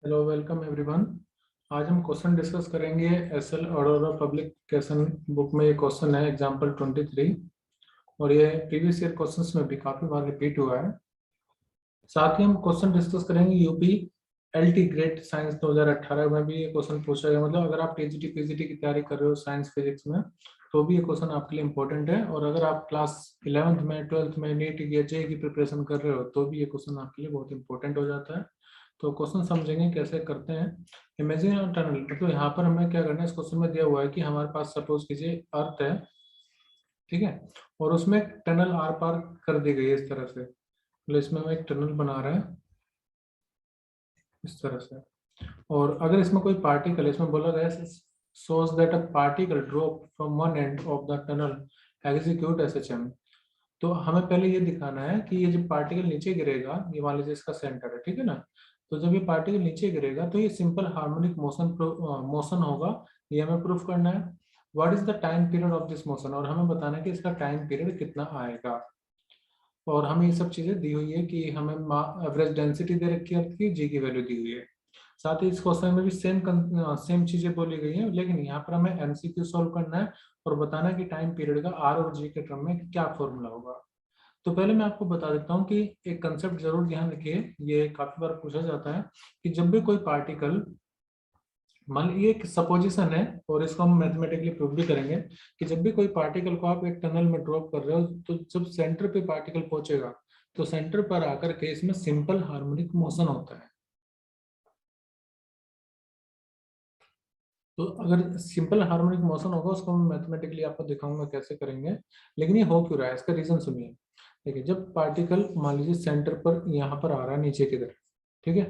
Hello welcome everyone. आज हम question discuss करेंगे SL order of publication book में। ये क्वेश्चन है एग्जांपल 23 और ये प्रीवियस ईयर क्वेश्चंस में भी काफी बार रिपीट हुआ है। साथ ही हम क्वेश्चन डिस्कस करेंगे यूपी एलटी ग्रेड साइंस 2018 में भी ये क्वेश्चन पूछा गया। मतलब अगर आप टीजीटी पीजीटी की तैयारी कर रहे हो साइंस फिजिक्स में तो भी ये क्वेश्चन आपके लिए इंपॉर्टेंट है, और अगर आप क्लास 11th में 12th में नीट या जेईई की प्रिपरेशन कर रहे हो तो भी ये क्वेश्चन आपके लिए बहुत इंपॉर्टेंट हो जाता है। तो क्वेश्चन समझेंगे कैसे करते हैं। इमेजिन टनल, मतलब यहाँ पर हमें क्या करना है, इस क्वेश्चन में दिया हुआ है कि हमारे पास सपोज कीजिए अर्थ है, ठीक है, और उसमें एक टनल आर पार कर दी गई है इस तरह से। मतलब इसमें हम एक टनल बना रहे हैं इस तरह से, और अगर इसमें कोई पार्टिकल, इसमें बोला गया shows that a particle drop from one end of the tunnel execute SHM। तो हमें पहले ये दिखाना है कि ये जब पार्टिकल नीचे गिरेगा, ये मान लीजिए इसका सेंटर है, ठीक है ना, तो जब ये पार्टिकल नीचे गिरेगा तो ये सिंपल हार्मोनिक मोशन होगा। ये हमें प्रूफ करना है। What is the time period of this motion, और हमें बताना है कि इसका टाइम पीरियड कितना आएगा। और हमें ये सब चीजें दी हुई है कि हमें एवरेज डेंसिटी दे रखी है, अर्थ की जी की वैल्यू दी हुई है। साथ ही इस क्वेश्चन में भी सेम चीजें बोली गई हैं, लेकिन यहाँ पर हमें एमसीक्यू सॉल्व करना है और बताना है कि टाइम पीरियड का आर और जी के टर्म में क्या फॉर्मूला होगा। तो पहले मैं आपको बता देता हूँ कि एक कंसेप्ट जरूर ध्यान रखिए, ये काफी बार पूछा जाता है कि जब भी कोई पार्टिकल, मान लीजिए एक सपोजिशन है और इसको हम मैथमेटिकली प्रूव भी करेंगे कि जब भी कोई पार्टिकल को आप एक टनल में ड्रॉप कर रहे हो तो जब सेंटर पे पार्टिकल पहुंचेगा तो सेंटर पर आकर के इसमें सिंपल हार्मोनिक मोशन होता है। तो अगर सिंपल हार्मोनिक मोशन होगा उसको मैं मैथमेटिकली आपको दिखाऊंगा कैसे करेंगे। लेकिन ये हो क्यों रहा है, इसका रीजन सुनिए। देखिए, जब पार्टिकल मान लीजिए सेंटर पर यहाँ पर आ रहा है नीचे की तरफ, ठीक है,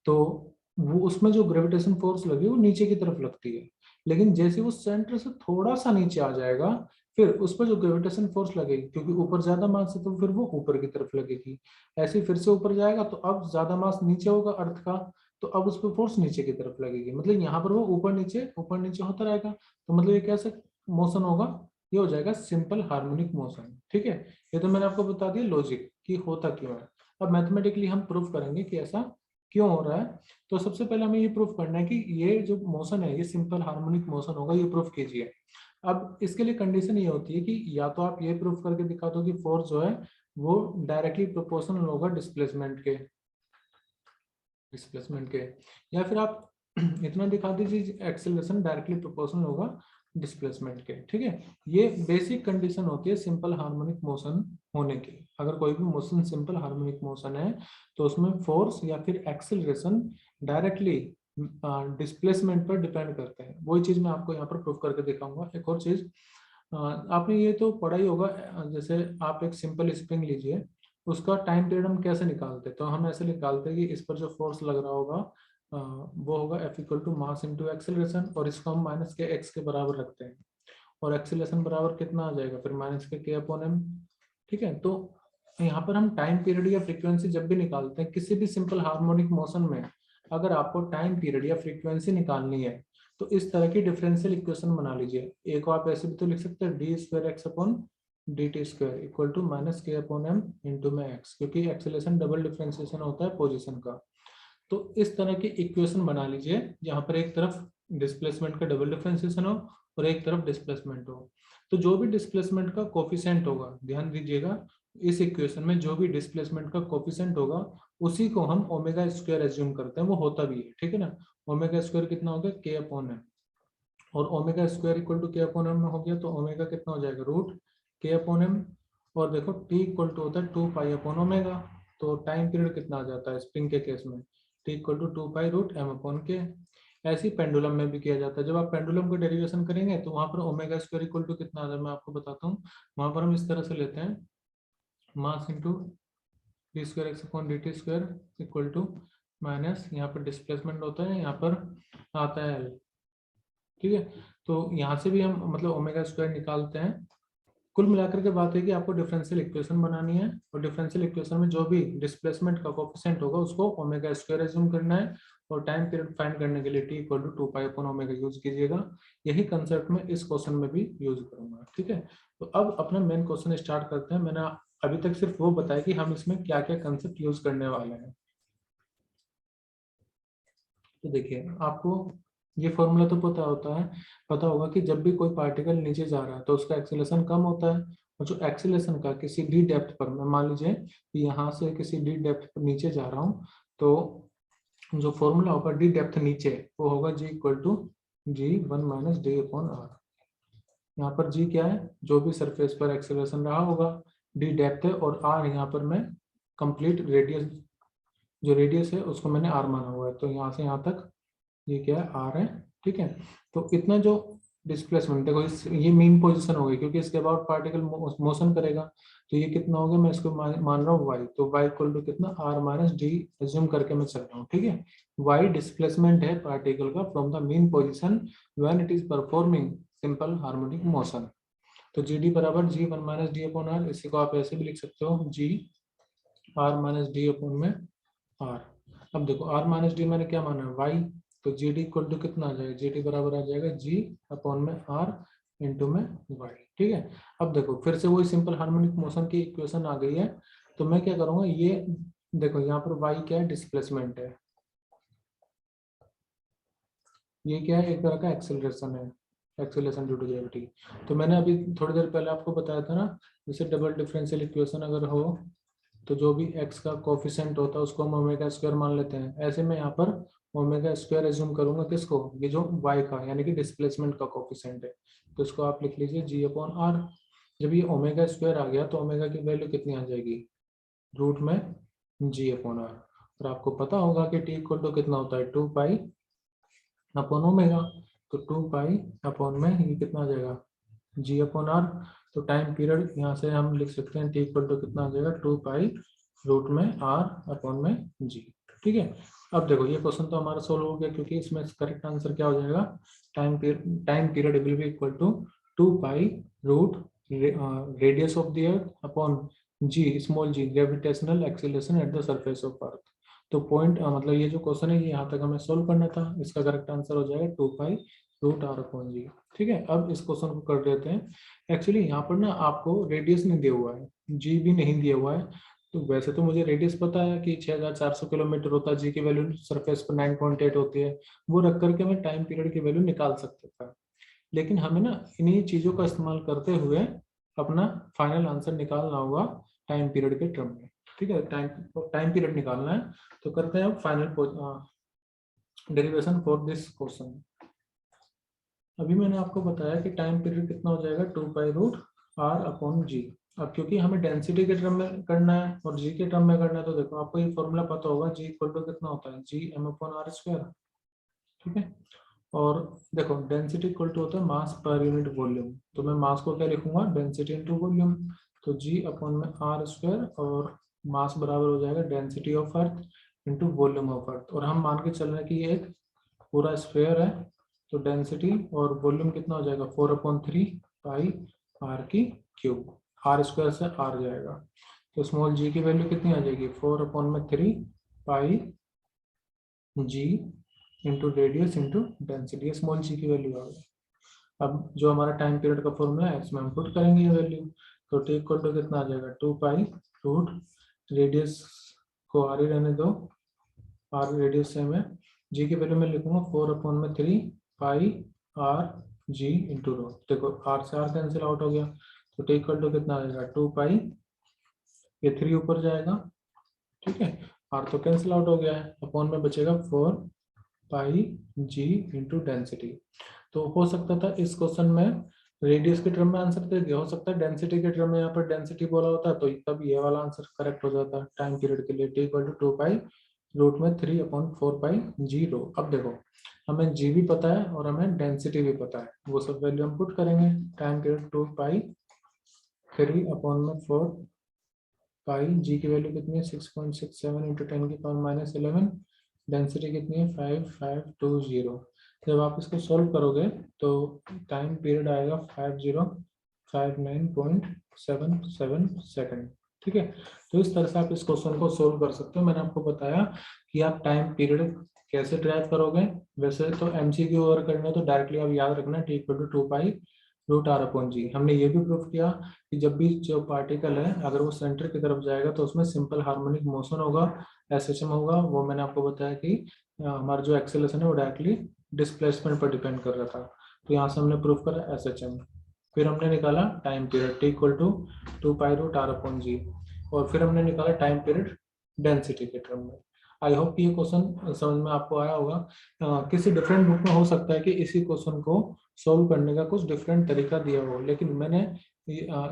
तो वो उसमें जो ग्रेविटेशन फोर्स लगी वो नीचे की तरफ लगती है। लेकिन जैसे वो सेंटर से थोड़ा सा नीचे आ जाएगा फिर उस पर जो ग्रेविटेशन फोर्स लगेगी, क्योंकि ऊपर ज्यादा मास है तो फिर वो ऊपर की तरफ लगेगी। ऐसे ही फिर से ऊपर जाएगा तो अब ज्यादा मास नीचे होगा अर्थ का, तो अब उस पर फोर्स नीचे की तरफ लगेगी। मतलब यहाँ पर वो ऊपर नीचे होता रहेगा। तो मतलब ये कैसे मोशन होगा, ये हो जाएगा सिंपल हार्मोनिक मोशन। ठीक है, ये तो मैंने आपको बता दिया लॉजिक कि होता क्यों है। अब मैथमेटिकली हम प्रूफ करेंगे कि ऐसा क्यों हो रहा है। तो सबसे पहले हमें ये प्रूफ करना है कि ये जो मोशन है ये सिंपल हार्मोनिक मोशन होगा, ये प्रूफ कीजिए। अब इसके लिए कंडीशन ये होती है कि या तो आप ये प्रूफ करके दिखा दो कि फोर्स जो है वो डायरेक्टली प्रोपोर्शनल होगा डिस्प्लेसमेंट के, या फिर आप इतना दिखा दीजिए एक्सेलरेशन डायरेक्टली प्रोपोर्शनल होगा डिस्प्लेसमेंट के। ठीक है, ये बेसिक कंडीशन होती है सिंपल हार्मोनिक मोशन होने की। अगर कोई भी मोशन सिंपल हार्मोनिक मोशन है तो उसमें फोर्स या फिर एक्सेलरेशन डायरेक्टली डिस्प्लेसमेंट पर डिपेंड करते हैं। वही चीज मैं आपको यहाँ पर प्रूफ करके दिखाऊंगा। एक और चीज, आपने ये तो पढ़ा ही होगा, जैसे आप एक सिंपल स्प्रिंग लीजिए, उसका टाइम पीरियड हम कैसे निकालते हैं। तो हम ऐसे निकालते हैं कि इस पर जो फोर्स लग रहा होगा वो होगा F equal to mass into acceleration, और इसको हम माइनस के एक्स के बराबर रखते हैं, और एक्सेलरेशन बराबर कितना आ जाएगा फिर माइनस के अपॉन एम। ठीक है, तो यहाँ पर हम टाइम पीरियड या फ्रीक्वेंसी जब भी निकालते हैं किसी भी सिंपल हार्मोनिक मोशन में, अगर आपको टाइम पीरियड या फ्रीक्वेंसी निकालनी है तो इस तरह की डिफरेंशियल इक्वेशन बना लीजिए। एक को आप ऐसे भी तो लिख सकते हैं D square x upon D T square equal to minus K upon M into में एक्स, क्योंकि एक्सेलरेशन डबल डिफरेंशिएशन होता है पोजीशन का। तो इस तरह की इक्वेशन बना लीजिए जहां पर एक तरफ डिस्प्लेसमेंट का डबल डिफरेंशिएशन हो और एक तरफ डिस्प्लेसमेंट हो। तो जो भी डिस्प्लेसमेंट का कोफिशिएंट होगा, ध्यान दीजिएगा, इस इक्वेशन में जो भी डिस्प्लेसमेंट का कोफिशिएंट होगा उसी को हम ओमेगा स्क्वायर एज्यूम करते हैं, वो होता भी है। ठीक है ना, ओमेगा स्क्वायर कितना हो गया के अपॉन एम, और ओमेगा स्क्वायर इक्वल टू के अपॉन एम में हो गया तो ओमेगा कितना हो जाएगा रूट के अपॉन एम। और देखो टी इक्वल टू होता है 2 पाई अपॉन ओमेगा, तो टाइम पीरियड कितना आ जाता है स्प्रिंग के केस में, T equal to 2 pi root m upon k. ऐसे ही पेंडुलम में भी किया जाता है। जब आप पेंडुलम को डेरिवेशन करेंगे तो वहां पर ओमेगा स्क्वायर इक्वल टू कितना आ जाए मैं आपको बताता हूँ। वहां पर हम इस तरह से लेते हैं mass into d square x upon D T square equal to minus, यहाँ पर डिस्प्लेसमेंट होता है, यहाँ पर आता है एल। ठीक है, तो यहाँ से भी हम मतलब ओमेगा स्क्वायर निकालते हैं। कुल मिलाकर के बात है कि आपको डिफरेंशियल इक्वेशन बनानी है, और डिफरेंशियल इक्वेशन में जो भी डिस्प्लेसमेंट का कोफिशिएंट होगा उसको ओमेगा स्क्वायर एज्यूम करना है, और टाइम पीरियड फाइंड करने के लिए T equal to 2 pi upon omega use कीजिएगा। यही कंसेप्ट में इस क्वेश्चन में भी यूज करूंगा। ठीक है, तो अब अपना मेन क्वेश्चन स्टार्ट करते हैं। मैंने अभी तक सिर्फ वो बताया कि हम इसमें क्या क्या कंसेप्ट यूज करने वाले हैं। तो देखिए आपको ये फॉर्मूला तो पता होगा कि जब भी कोई पार्टिकल नीचे जा रहा है तो उसका एक्सेलरेशन कम होता है, और जो एक्सेलरेशन का किसी डी डेप्थ पर, मैं मान लीजिए कि यहाँ से किसी डी डेप्थ पर नीचे जा रहा हूँ, तो जो फॉर्मूला होगा डी डेप्थ नीचे वो होगा जी इक्वल टू G1 - D/R। यहाँ पर जी क्या है, जो भी सरफेस पर एक्सेलरेशन रहा होगा, डी डेप्थ है, और आर यहाँ पर मैं कंप्लीट रेडियस, जो रेडियस है उसको मैंने आर माना हुआ है, तो यहाँ से यहाँ तक ये क्या है, आर है। ठीक है, तो इतना जो डिस्प्लेसमेंट देखो, ये मीन पोजीशन हो गई, क्योंकि इसके बाद पार्टिकल मोशन करेगा, तो ये कितना हो गया, मैं इसको मान रहा हूँ वाई, तो वाई इक्वल टू कितना, आर माइनस डी एज्यूम करके मैं चल रहा हूँ। ठीक है, वाई डिस्प्लेसमेंट है पार्टिकल का from the mean position when it is performing simple harmonic motion. तो जी डी बराबर G1 - D/R, इसी को आप ऐसे भी लिख सकते हो, जी आर माइनस डी अपॉन में आर। अब देखो आर माइनस डी मैंने क्या माना है, वाई, तो जी डी इक्वल टू कितना आ जाएगा, जी डी बराबर आ जाएगा जी अपॉन में आर इंटू में वाई। ठीक है, अब देखो फिर से वही सिंपल हार्मोनिक मोशन की इक्वेशन आ गई है, तो मैं क्या करूंगा, ये देखो यहाँ पर वाई क्या है, डिस्प्लेसमेंट है, ये क्या है, एक तरह का एक्सेलरेशन है, एक्सेलरेशन ड्यू टू ग्रेविटी। तो मैंने अभी थोड़ी देर पहले आपको बताया था ना, जैसे डबल डिफरेंशियल इक्वेशन अगर हो तो जो भी x का कोफिशिएंट होता है उसको हम ओमेगा स्क्वायर मान लेते हैं, ऐसे में यहाँ पर ओमेगा स्क्वायर एज्यूम करूंगा किसको, ये जो y का यानी कि डिस्प्लेसमेंट का कोफिशिएंट है, तो इसको आप लिख लीजिए जी अपॉन आर। जब ये ओमेगा स्क्वायर आ गया तो ओमेगा की वैल्यू कितनी आ जाएगी, रूट में जी अपॉन आर, और आपको पता होगा कि टी इक्वल टू कितना होता है, 2 पाई अपॉन ओमेगा, तो 2 पाई अपॉन में ये कितना आ जाएगा, जी अपॉन आर। तो टाइम पीरियड यहाँ से हम लिख सकते हैं टी इक्वल टू कितना आ जाएगा, 2 पाई रूट में आर अपॉन में जी। ठीक है, अब देखो ये क्वेश्चन तो हमारा सोल्व हो गया, क्योंकि इसमें करेक्ट आंसर क्या हो जाएगा, time period will be equal to 2 pi root radius of the earth upon g small g gravitational acceleration at the surface of earth. तो पॉइंट मतलब ये जो क्वेश्चन है ये यहाँ तक हमें सोल्व करना था, इसका करेक्ट आंसर हो जाएगा 2 पाई रूट आर अपॉन जी। ठीक है, अब इस क्वेश्चन को कर देते हैं। एक्चुअली यहाँ पर ना आपको रेडियस नहीं दिया हुआ है, जी भी नहीं दिया हुआ है, तो वैसे तो मुझे रेडियस पता है कि 6400 किलोमीटर होता है, जी की वैल्यू सरफेस पर 9.8 होती है, वो रख करके मैं टाइम पीरियड की वैल्यू निकाल सकता था, लेकिन हमें ना इन्हीं चीजों का इस्तेमाल करते हुए अपना फाइनल आंसर निकालना होगा टाइम पीरियड के टर्म में। ठीक है, टाइम पीरियड निकालना है, तो करते हैं final derivation for this question. अभी मैंने आपको बताया कि टाइम पीरियड कितना हो जाएगा, 2 पाई रूट आर अपॉन जी। अब क्योंकि हमें डेंसिटी के टर्म में करना है और जी के टर्म में करना है, तो देखो आपको ये फॉर्मूला पता होगा, जी इक्वल टू कितना होता है, G M upon R square. ठीक है, और देखो डेंसिटी इक्वल टू होता है मास पर यूनिट वॉल्यूम, तो मैं मास को क्या लिखूंगा, डेंसिटी इंटू वॉल्यूम, तो जी अपॉन में आर स्क्वायर, और मास बराबर हो जाएगा density of earth into volume of earth, और हम मान के चल रहे हैं कि ये एक पूरा स्क्वायर है, तो डेंसिटी और वॉल्यूम कितना हो जाएगा, 4/3 पाई आर की क्यूब, आर स्क्वायर से आर जाएगा, तो स्मॉल जी की वैल्यू कितनी आ जाएगी, 4/3 pi G into radius into density, small g की वैल्यू आ गई। अब जो हमारा टाइम पीरियड का फॉर्मूला है इसमें हम पुट करेंगे ये वैल्यू, तो टी इक्वल टू कितना आ जाएगा, 2 पाई रूट रेडियस को आर ही रहने दो, आर रेडियस सेम है, जी की वैल्यू में लिखूंगा 4/3 पाई आर जी इंटू रो, देखो आर से आर कैंसिल आउट हो गया, तो टी इक्वल टू कितना आ जाएगा, 2 पाई, ये 3 ऊपर जाएगा, ठीक है, आर तो कैंसिल आउट हो गया है, अपॉन में बचेगा 4 पाई जी इंटू डेंसिटी। तो हो सकता था इस क्वेश्चन में रेडियस के टर्म में आंसर दे दिया, हो सकता है डेंसिटी के टर्म में यहाँ पर डेंसिटी बोला होता है, तो तब ये वाला आंसर करेक्ट हो जाता है टाइम पीरियड के लिए, T equal to 2 pi root में 3/4 पाई जी रो। अब देखो हमें जी भी पता है और हमें डेंसिटी भी पता है, वो सब वैल्यू हम पुट करेंगे, टाइम पीरियड 2 पाई 3/4 पाई, जी की वैल्यू कितनी है 6.67 इंटू 10⁻11, डेंसिटी कितनी है 5520। जब आप इसको सॉल्व करोगे तो टाइम पीरियड आएगा 5059.77 सेकंड। ठीक है, तो इस तरह से आप इस क्वेश्चन को सोल्व कर सकते हो। मैंने आपको बताया कि आप टाइम पीरियड कैसे ड्राइव करोगे, वैसे तो एमसीक्यू अगर करना है तो डायरेक्टली आप याद रखना T equal to 2 pi root R upon g. हमने ये भी प्रूफ किया कि जब भी जो पार्टिकल है अगर वो सेंटर की तरफ जाएगा तो उसमें सिंपल हार्मोनिक मोशन होगा, एसएचएम होगा, वो मैंने आपको बताया कि हमारा जो एक्सेलरेशन है वो डायरेक्टली डिस्प्लेसमेंट पर डिपेंड कर रहा था। तो यहाँ से हमने प्रूफ करा SHM। फिर हमने निकाला time period T equal to 2π√r/g, और फिर हमने निकाला टाइम पीरियड डेंसिटी के टर्म में। आई होप ये क्वेश्चन समझ में आपको आया होगा। किसी डिफरेंट बुक में हो सकता है कि इसी क्वेश्चन को सोल्व करने का कुछ डिफरेंट तरीका दिया हो, लेकिन मैंने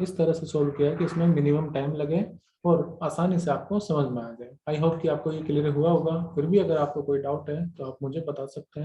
इस तरह से सोल्व किया है कि इसमें मिनिमम टाइम लगे और आसानी से आपको समझ में आ जाए। आई होप कि आपको ये क्लियर हुआ होगा। फिर भी अगर आपको कोई डाउट है तो आप मुझे बता सकते हैं।